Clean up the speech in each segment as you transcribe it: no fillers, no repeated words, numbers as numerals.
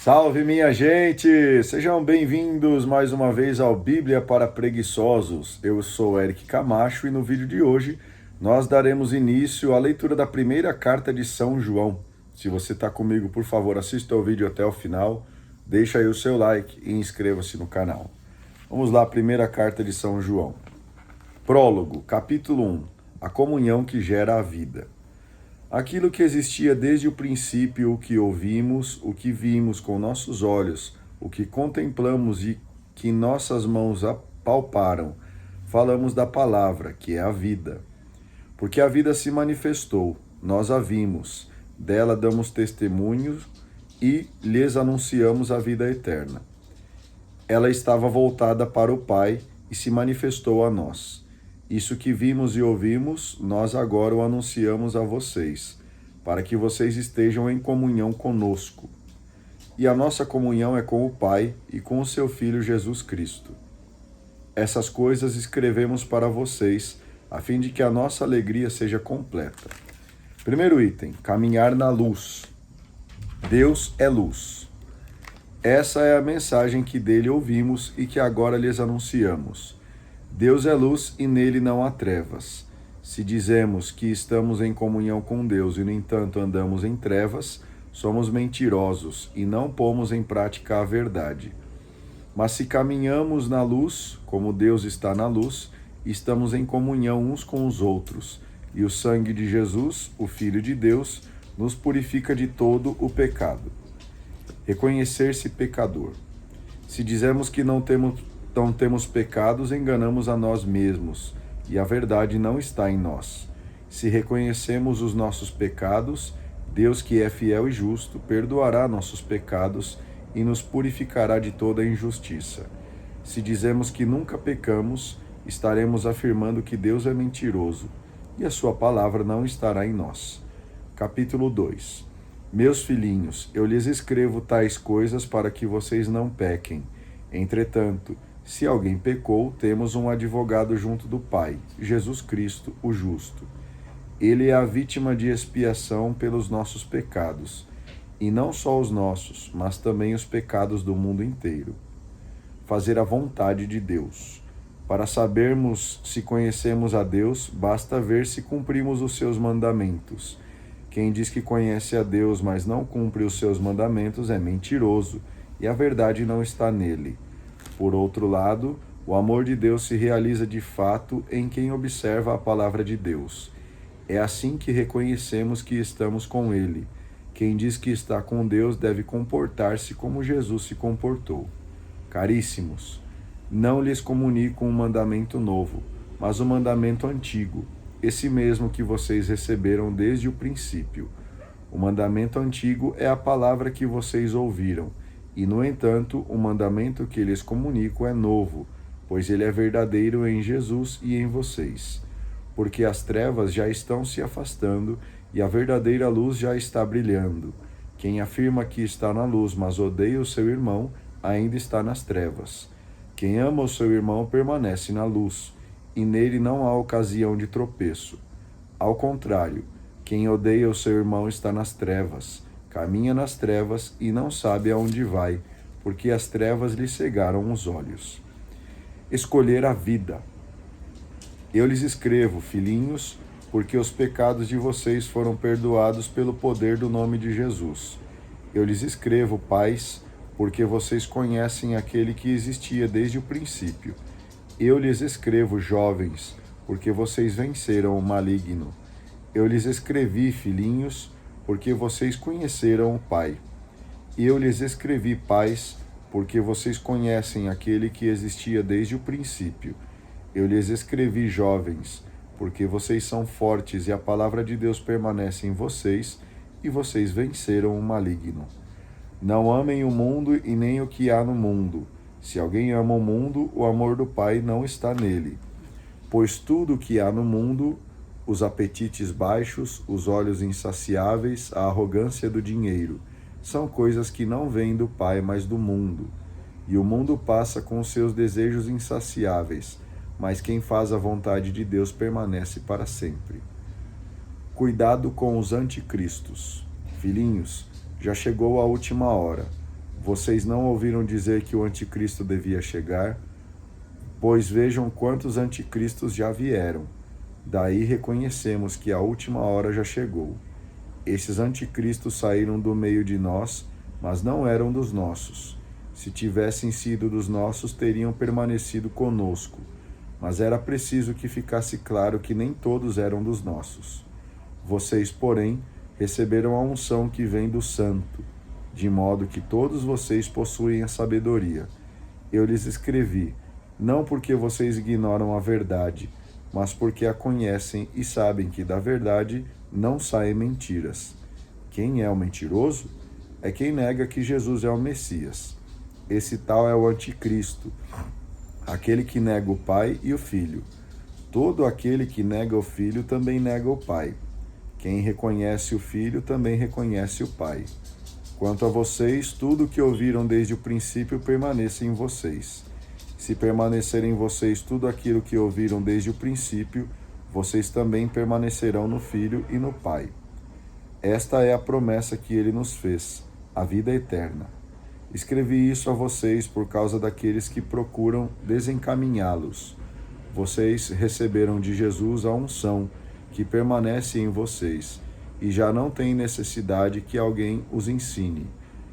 Salve, minha gente! Sejam bem-vindos mais uma vez ao Bíblia para Preguiçosos. Eu sou Eric Camacho e no vídeo de hoje nós daremos início à leitura da primeira carta de São João. Se você está comigo, por favor, assista o vídeo até o final, deixa aí o seu like e inscreva-se no canal. Vamos lá, primeira carta de São João. Prólogo, capítulo 1. A comunhão que gera a vida. Aquilo que existia desde o princípio, o que ouvimos, o que vimos com nossos olhos, o que contemplamos e que nossas mãos apalparam, falamos da palavra, que é a vida. Porque a vida se manifestou, nós a vimos, dela damos testemunhos e lhes anunciamos a vida eterna. Ela estava voltada para o Pai e se manifestou a nós. Isso que vimos e ouvimos, nós agora o anunciamos a vocês, para que vocês estejam em comunhão conosco. E a nossa comunhão é com o Pai e com o seu Filho Jesus Cristo. Essas coisas escrevemos para vocês, a fim de que a nossa alegria seja completa. Primeiro item, caminhar na luz. Deus é luz. Essa é a mensagem que dele ouvimos e que agora lhes anunciamos. Deus é luz e nele não há trevas. Se dizemos que estamos em comunhão com Deus e, no entanto, andamos em trevas, somos mentirosos e não pomos em prática a verdade. Mas se caminhamos na luz, como Deus está na luz, estamos em comunhão uns com os outros, e o sangue de Jesus, o Filho de Deus, nos purifica de todo o pecado. Reconhecer-se pecador. Se dizemos que não temos pecados, enganamos a nós mesmos, e a verdade não está em nós. Se reconhecemos os nossos pecados, Deus, que é fiel e justo, perdoará nossos pecados e nos purificará de toda injustiça. Se dizemos que nunca pecamos, estaremos afirmando que Deus é mentiroso, e a sua palavra não estará em nós. Capítulo 2. Meus filhinhos, eu lhes escrevo tais coisas para que vocês não pequem. Entretanto, se alguém pecou, temos um advogado junto do Pai, Jesus Cristo, o justo. Ele é a vítima de expiação pelos nossos pecados, e não só os nossos, mas também os pecados do mundo inteiro. Fazer a vontade de Deus. Para sabermos se conhecemos a Deus, basta ver se cumprimos os seus mandamentos. Quem diz que conhece a Deus, mas não cumpre os seus mandamentos, é mentiroso, e a verdade não está nele. Por outro lado, o amor de Deus se realiza de fato em quem observa a palavra de Deus. É assim que reconhecemos que estamos com Ele. Quem diz que está com Deus deve comportar-se como Jesus se comportou. Caríssimos, não lhes comunico um mandamento novo, mas um mandamento antigo, esse mesmo que vocês receberam desde o princípio. O mandamento antigo é a palavra que vocês ouviram. E, no entanto, o mandamento que lhes comunico é novo, pois ele é verdadeiro em Jesus e em vocês. Porque as trevas já estão se afastando e a verdadeira luz já está brilhando. Quem afirma que está na luz, mas odeia o seu irmão, ainda está nas trevas. Quem ama o seu irmão permanece na luz, e nele não há ocasião de tropeço. Ao contrário, quem odeia o seu irmão está nas trevas, caminha nas trevas e não sabe aonde vai, porque as trevas lhe cegaram os olhos. Escolher a vida. Eu lhes escrevo, filhinhos, porque os pecados de vocês foram perdoados pelo poder do nome de Jesus. Eu lhes escrevo, pais, porque vocês conhecem aquele que existia desde o princípio. Eu lhes escrevo, jovens, porque vocês venceram o maligno. Eu lhes escrevi, filhinhos, porque vocês conheceram o Pai. Eu lhes escrevi, pais, porque vocês conhecem aquele que existia desde o princípio. Eu lhes escrevi, jovens, porque vocês são fortes e a palavra de Deus permanece em vocês, e vocês venceram o maligno. Não amem o mundo e nem o que há no mundo. Se alguém ama o mundo, o amor do Pai não está nele. Pois tudo o que há no mundo, os apetites baixos, os olhos insaciáveis, a arrogância do dinheiro, são coisas que não vêm do Pai, mas do mundo. E o mundo passa com os seus desejos insaciáveis, mas quem faz a vontade de Deus permanece para sempre. Cuidado com os anticristos. Filhinhos, já chegou a última hora. Vocês não ouviram dizer que o anticristo devia chegar? Pois vejam quantos anticristos já vieram. Daí reconhecemos que a última hora já chegou. Esses anticristos saíram do meio de nós, mas não eram dos nossos. Se tivessem sido dos nossos, teriam permanecido conosco. Mas era preciso que ficasse claro que nem todos eram dos nossos. Vocês, porém, receberam a unção que vem do Santo, de modo que todos vocês possuem a sabedoria. Eu lhes escrevi, não porque vocês ignoram a verdade, mas porque a conhecem e sabem que da verdade não saem mentiras. Quem é o mentiroso? É quem nega que Jesus é o Messias. Esse tal é o anticristo, aquele que nega o Pai e o Filho. Todo aquele que nega o Filho também nega o Pai. Quem reconhece o Filho também reconhece o Pai. Quanto a vocês, tudo o que ouviram desde o princípio permaneça em vocês. Se permanecer em vocês tudo aquilo que ouviram desde o princípio, vocês também permanecerão no Filho e no Pai. Esta é a promessa que ele nos fez, a vida eterna. Escrevi isso a vocês por causa daqueles que procuram desencaminhá-los. Vocês receberam de Jesus a unção que permanece em vocês, e já não têm necessidade que alguém os ensine.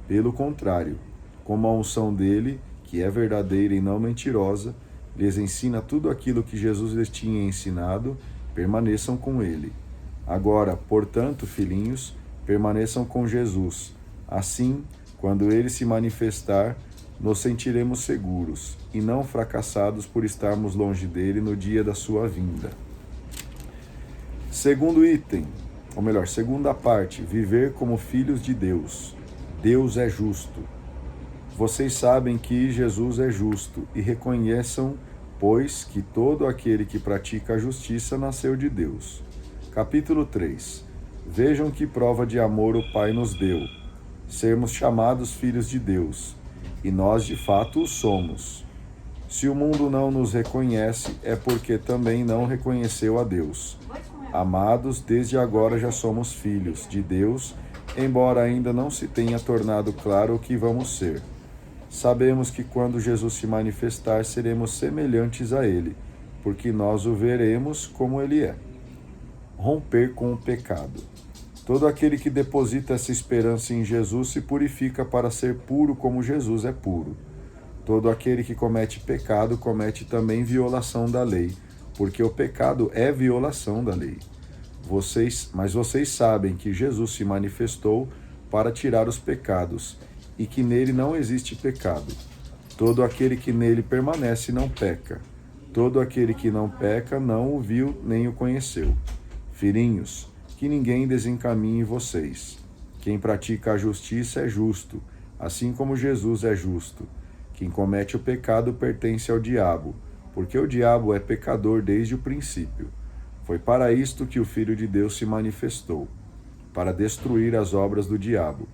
Pelo contrário, como a unção dele, que é verdadeira e não mentirosa, lhes ensina tudo aquilo que Jesus lhes tinha ensinado, permaneçam com ele. Agora, portanto, filhinhos, permaneçam com Jesus. Assim, quando ele se manifestar, nos sentiremos seguros e não fracassados por estarmos longe dele no dia da sua vinda. Segundo item, ou melhor, segunda parte, viver como filhos de Deus. Deus é justo. Vocês sabem que Jesus é justo e reconheçam, pois, que todo aquele que pratica a justiça nasceu de Deus. Capítulo 3. Vejam que prova de amor o Pai nos deu, sermos chamados filhos de Deus, e nós de fato o somos. Se o mundo não nos reconhece, é porque também não reconheceu a Deus. Amados, desde agora já somos filhos de Deus, embora ainda não se tenha tornado claro o que vamos ser. Sabemos que quando Jesus se manifestar, seremos semelhantes a ele, porque nós o veremos como ele é. Romper com o pecado. Todo aquele que deposita essa esperança em Jesus se purifica para ser puro como Jesus é puro. Todo aquele que comete pecado comete também violação da lei, porque o pecado é violação da lei. Mas vocês sabem que Jesus se manifestou para tirar os pecados, e que nele não existe pecado. Todo aquele que nele permanece não peca. Todo aquele que não peca não o viu nem o conheceu. Filhinhos, que ninguém desencaminhe vocês. Quem pratica a justiça é justo, assim como Jesus é justo. Quem comete o pecado pertence ao diabo, porque o diabo é pecador desde o princípio. Foi para isto que o Filho de Deus se manifestou, para destruir as obras do diabo.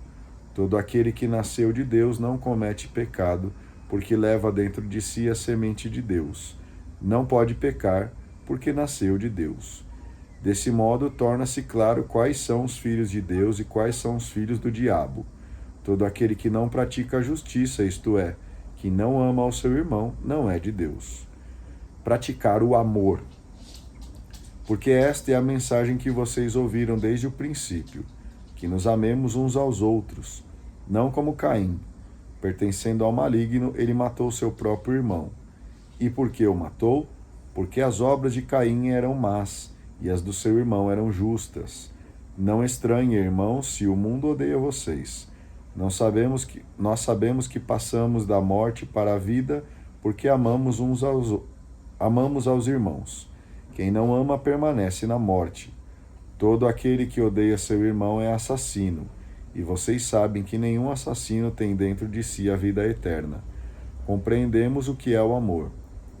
Todo aquele que nasceu de Deus não comete pecado, porque leva dentro de si a semente de Deus. Não pode pecar, porque nasceu de Deus. Desse modo, torna-se claro quais são os filhos de Deus e quais são os filhos do diabo. Todo aquele que não pratica a justiça, isto é, que não ama ao seu irmão, não é de Deus. Praticar o amor. Porque esta é a mensagem que vocês ouviram desde o princípio, que nos amemos uns aos outros, não como Caim. Pertencendo ao maligno, ele matou seu próprio irmão. E por que o matou? Porque as obras de Caim eram más, e as do seu irmão eram justas. Não estranhe, irmãos, se o mundo odeia vocês. Nós sabemos que passamos da morte para a vida, porque amamos aos irmãos. Quem não ama permanece na morte. Todo aquele que odeia seu irmão é assassino, e vocês sabem que nenhum assassino tem dentro de si a vida eterna. Compreendemos o que é o amor,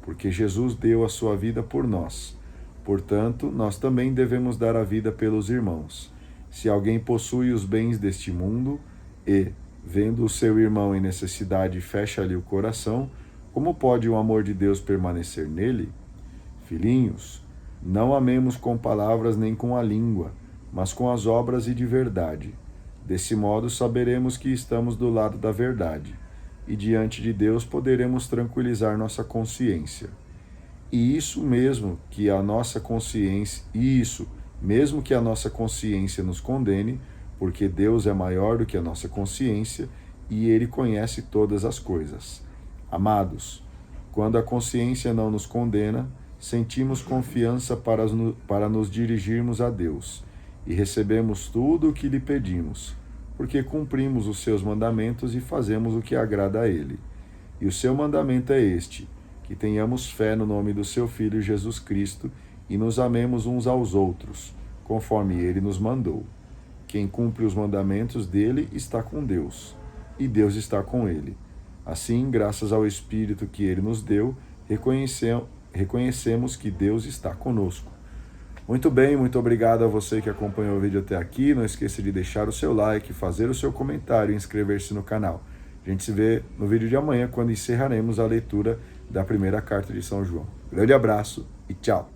porque Jesus deu a sua vida por nós. Portanto, nós também devemos dar a vida pelos irmãos. Se alguém possui os bens deste mundo e, vendo o seu irmão em necessidade, fecha-lhe o coração, como pode o amor de Deus permanecer nele? Filhinhos, não amemos com palavras nem com a língua, mas com as obras e de verdade. Desse modo, saberemos que estamos do lado da verdade, e diante de Deus poderemos tranquilizar nossa consciência. E mesmo que a nossa consciência nos condene, porque Deus é maior do que a nossa consciência e Ele conhece todas as coisas. Amados, quando a consciência não nos condena, sentimos confiança para nos dirigirmos a Deus e recebemos tudo o que lhe pedimos, porque cumprimos os seus mandamentos e fazemos o que agrada a Ele. E o seu mandamento é este: que tenhamos fé no nome do seu Filho Jesus Cristo e nos amemos uns aos outros, conforme Ele nos mandou. Quem cumpre os mandamentos dele está com Deus, e Deus está com ele. Assim, graças ao Espírito que Ele nos deu, reconhecemos que Deus está conosco. Muito bem, muito obrigado a você que acompanhou o vídeo até aqui. Não esqueça de deixar o seu like, fazer o seu comentário e inscrever-se no canal. A gente se vê no vídeo de amanhã, quando encerraremos a leitura da primeira carta de São João. Grande abraço e tchau!